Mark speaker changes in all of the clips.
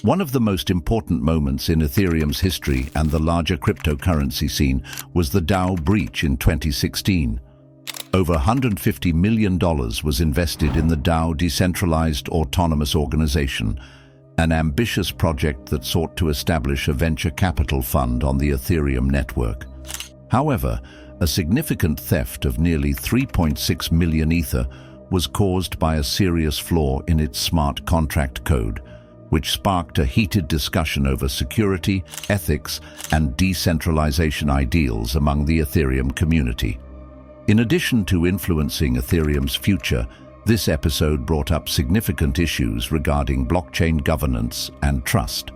Speaker 1: One of the most important moments in Ethereum's history and the larger cryptocurrency scene was the DAO breach in 2016. Over $150 million was invested in the DAO Decentralized Autonomous Organization, an ambitious project that sought to establish a venture capital fund on the Ethereum network. However, a significant theft of nearly 3.6 million Ether was caused by a serious flaw in its smart contract code, which sparked a heated discussion over security, ethics, and decentralization ideals among the Ethereum community. In addition to influencing Ethereum's future, this episode brought up significant issues regarding blockchain governance and trust.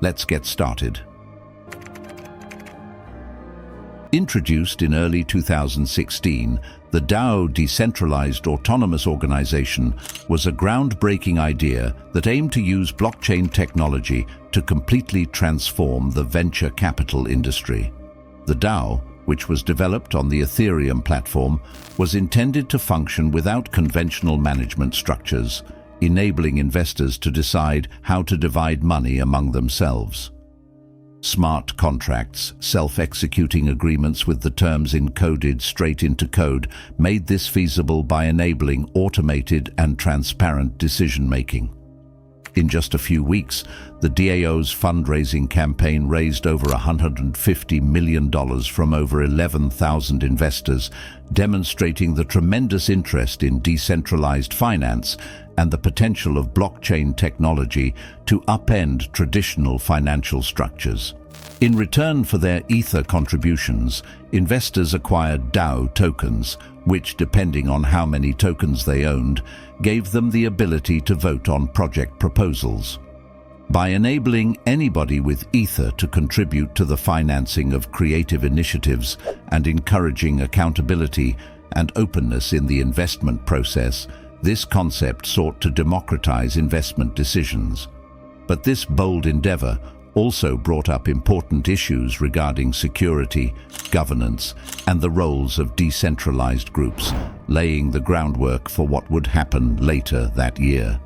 Speaker 1: Let's get started. Introduced in early 2016, the DAO Decentralized Autonomous Organization was a groundbreaking idea that aimed to use blockchain technology to completely transform the venture capital industry. The DAO, which was developed on the Ethereum platform, was intended to function without conventional management structures, enabling investors to decide how to divide money among themselves. Smart contracts, self-executing agreements with the terms encoded straight into code, made this feasible by enabling automated and transparent decision-making. In just a few weeks, the DAO's fundraising campaign raised over $150 million from over 11,000 investors, demonstrating the tremendous interest in decentralized finance and the potential of blockchain technology to upend traditional financial structures. In return for their Ether contributions, investors acquired DAO tokens, which, depending on how many tokens they owned, gave them the ability to vote on project proposals. By enabling anybody with Ether to contribute to the financing of creative initiatives and encouraging accountability and openness in the investment process, this concept sought to democratize investment decisions. But this bold endeavor also brought up important issues regarding security, governance, and the roles of decentralized groups, laying the groundwork for what would happen later that year.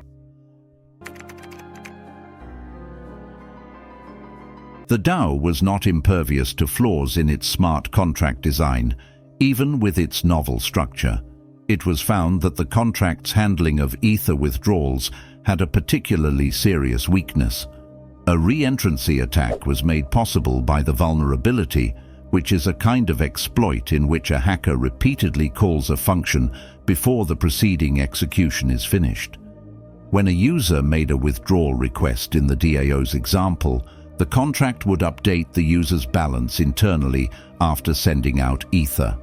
Speaker 1: The DAO was not impervious to flaws in its smart contract design, even with its novel structure. It was found that the contract's handling of Ether withdrawals had a particularly serious weakness. A re-entrancy attack was made possible by the vulnerability, which is a kind of exploit in which a hacker repeatedly calls a function before the preceding execution is finished. When a user made a withdrawal request in the DAO's example, the contract would update the user's balance internally after sending out Ether.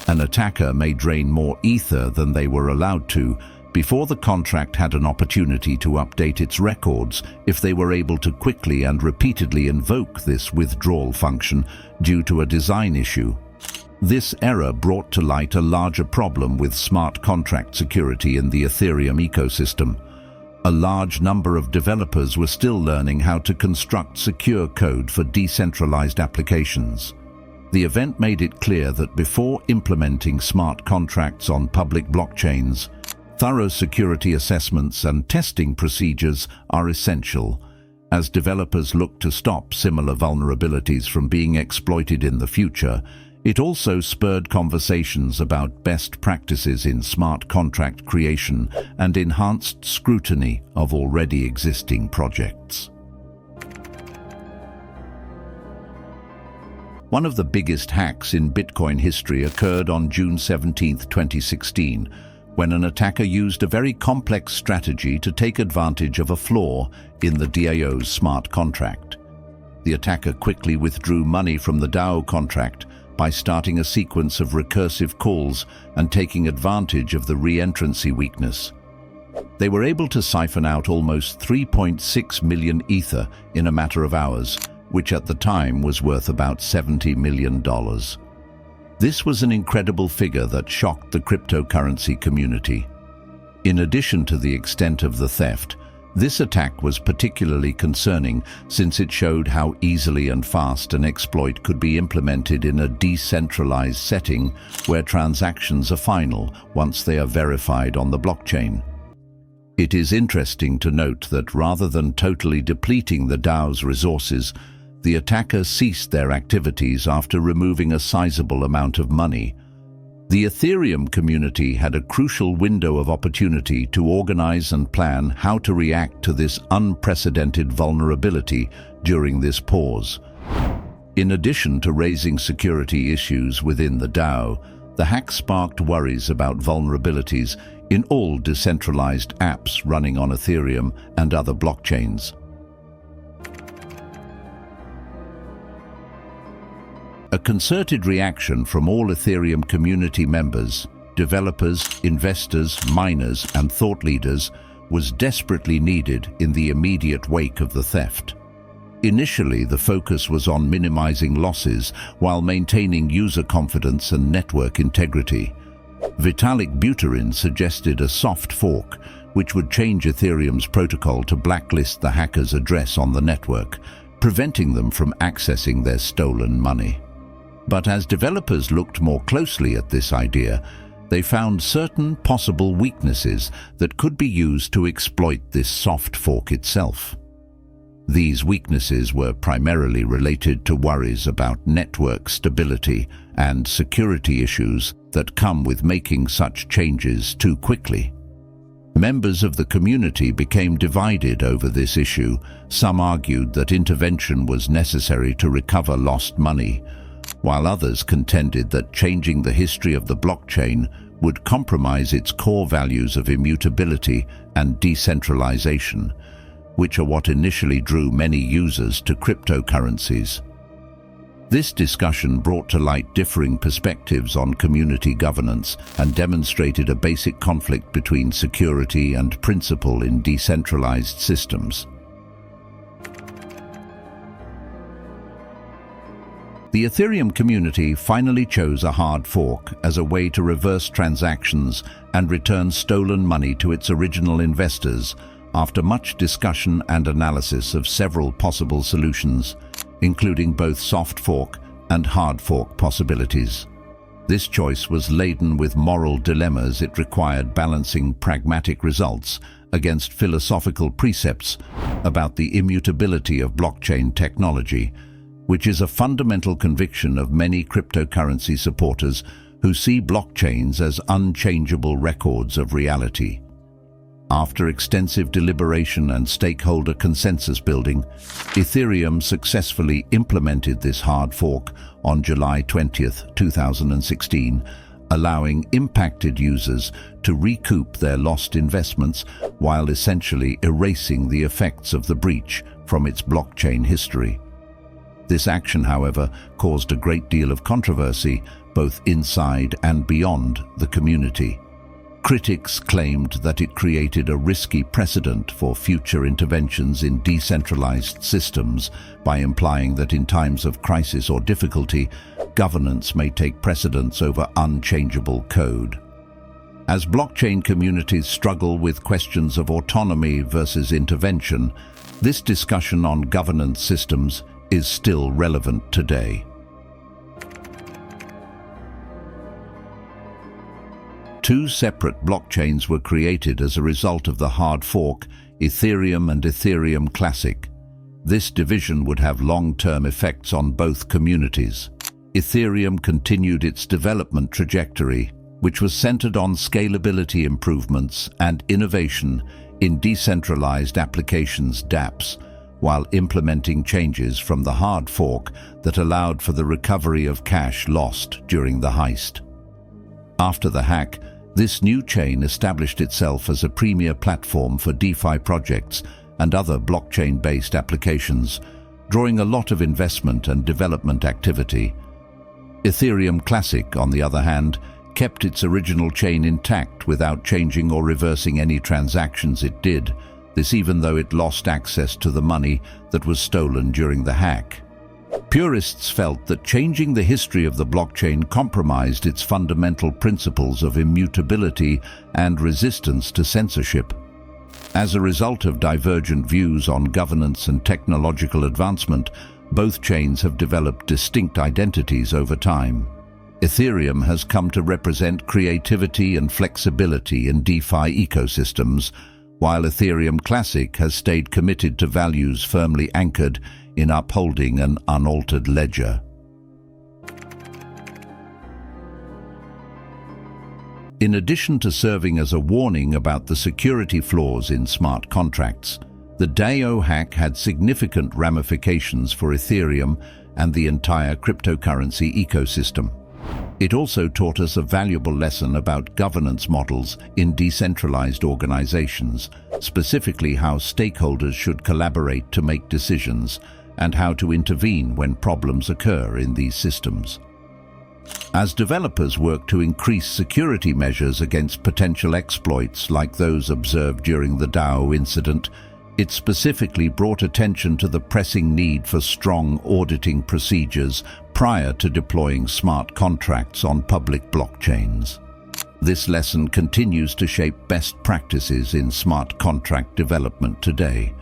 Speaker 1: An attacker may drain more Ether than they were allowed to before the contract had an opportunity to update its records if they were able to quickly and repeatedly invoke this withdrawal function due to a design issue. This error brought to light a larger problem with smart contract security in the Ethereum ecosystem. A large number of developers were still learning how to construct secure code for decentralized applications. The event made it clear that before implementing smart contracts on public blockchains, thorough security assessments and testing procedures are essential, as developers look to stop similar vulnerabilities from being exploited in the future. It also spurred conversations about best practices in smart contract creation and enhanced scrutiny of already existing projects. One of the biggest hacks in Bitcoin history occurred on June 17, 2016, when an attacker used a very complex strategy to take advantage of a flaw in the DAO's smart contract. The attacker quickly withdrew money from the DAO contract by starting a sequence of recursive calls and taking advantage of the re-entrancy weakness. They were able to siphon out almost 3.6 million Ether in a matter of hours, which at the time was worth about $70 million. This was an incredible figure that shocked the cryptocurrency community. In addition to the extent of the theft, this attack was particularly concerning since it showed how easily and fast an exploit could be implemented in a decentralized setting where transactions are final once they are verified on the blockchain. It is interesting to note that rather than totally depleting the DAO's resources, the attackers ceased their activities after removing a sizable amount of money. The Ethereum community had a crucial window of opportunity to organize and plan how to react to this unprecedented vulnerability during this pause. In addition to raising security issues within the DAO, the hack sparked worries about vulnerabilities in all decentralized apps running on Ethereum and other blockchains. A concerted reaction from all Ethereum community members, developers, investors, miners, and thought leaders was desperately needed in the immediate wake of the theft. Initially, the focus was on minimizing losses while maintaining user confidence and network integrity. Vitalik Buterin suggested a soft fork, which would change Ethereum's protocol to blacklist the hackers' address on the network, preventing them from accessing their stolen money. But as developers looked more closely at this idea, they found certain possible weaknesses that could be used to exploit this soft fork itself. These weaknesses were primarily related to worries about network stability and security issues that come with making such changes too quickly. Members of the community became divided over this issue. Some argued that intervention was necessary to recover lost money, while others contended that changing the history of the blockchain would compromise its core values of immutability and decentralization, which are what initially drew many users to cryptocurrencies. This discussion brought to light differing perspectives on community governance and demonstrated a basic conflict between security and principle in decentralized systems. The Ethereum community finally chose a hard fork as a way to reverse transactions and return stolen money to its original investors after much discussion and analysis of several possible solutions, including both soft fork and hard fork possibilities. This choice was laden with moral dilemmas. It required balancing pragmatic results against philosophical precepts about the immutability of blockchain technology, which is a fundamental conviction of many cryptocurrency supporters who see blockchains as unchangeable records of reality. After extensive deliberation and stakeholder consensus building, Ethereum successfully implemented this hard fork on July 20th, 2016, allowing impacted users to recoup their lost investments while essentially erasing the effects of the breach from its blockchain history. This action, however, caused a great deal of controversy, both inside and beyond the community. Critics claimed that it created a risky precedent for future interventions in decentralized systems by implying that in times of crisis or difficulty, governance may take precedence over unchangeable code. As blockchain communities struggle with questions of autonomy versus intervention, this discussion on governance systems is still relevant today. Two separate blockchains were created as a result of the hard fork, Ethereum and Ethereum Classic. This division would have long-term effects on both communities. Ethereum continued its development trajectory, which was centered on scalability improvements and innovation in decentralized applications (dApps), while implementing changes from the hard fork that allowed for the recovery of cash lost during the heist. After the hack, this new chain established itself as a premier platform for DeFi projects and other blockchain-based applications, drawing a lot of investment and development activity. Ethereum Classic, on the other hand, kept its original chain intact without changing or reversing any transactions it did, this even though it lost access to the money that was stolen during the hack. Purists felt that changing the history of the blockchain compromised its fundamental principles of immutability and resistance to censorship. As a result of divergent views on governance and technological advancement, both chains have developed distinct identities over time. Ethereum has come to represent creativity and flexibility in DeFi ecosystems, while Ethereum Classic has stayed committed to values firmly anchored in upholding an unaltered ledger. In addition to serving as a warning about the security flaws in smart contracts, the DAO hack had significant ramifications for Ethereum and the entire cryptocurrency ecosystem. It also taught us a valuable lesson about governance models in decentralized organizations, specifically how stakeholders should collaborate to make decisions and how to intervene when problems occur in these systems. As developers work to increase security measures against potential exploits like those observed during the DAO incident, it specifically brought attention to the pressing need for strong auditing procedures prior to deploying smart contracts on public blockchains. This lesson continues to shape best practices in smart contract development today.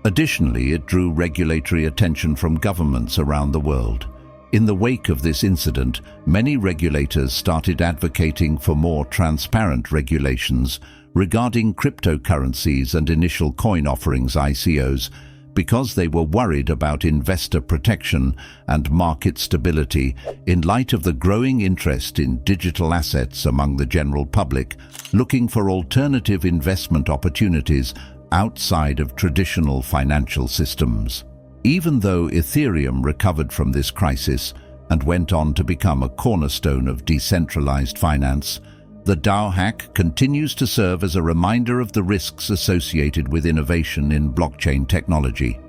Speaker 1: Additionally, it drew regulatory attention from governments around the world. In the wake of this incident, many regulators started advocating for more transparent regulations regarding cryptocurrencies and initial coin offerings (ICOs), because they were worried about investor protection and market stability in light of the growing interest in digital assets among the general public, looking for alternative investment opportunities outside of traditional financial systems. Even though Ethereum recovered from this crisis and went on to become a cornerstone of decentralized finance, the DAO hack continues to serve as a reminder of the risks associated with innovation in blockchain technology.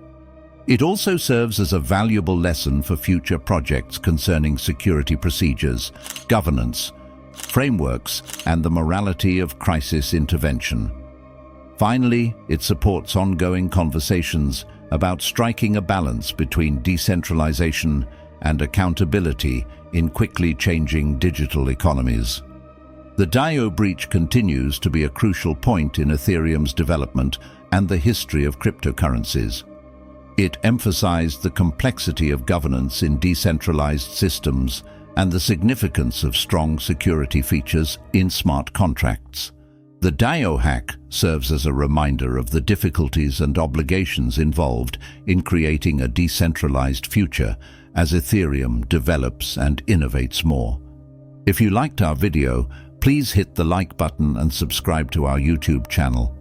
Speaker 1: It also serves as a valuable lesson for future projects concerning security procedures, governance, frameworks, and the morality of crisis intervention. Finally, it supports ongoing conversations about striking a balance between decentralization and accountability in quickly changing digital economies. The DAO breach continues to be a crucial point in Ethereum's development and the history of cryptocurrencies. It emphasized the complexity of governance in decentralized systems and the significance of strong security features in smart contracts. The DAO hack serves as a reminder of the difficulties and obligations involved in creating a decentralized future as Ethereum develops and innovates more. If you liked our video, please hit the like button and subscribe to our YouTube channel.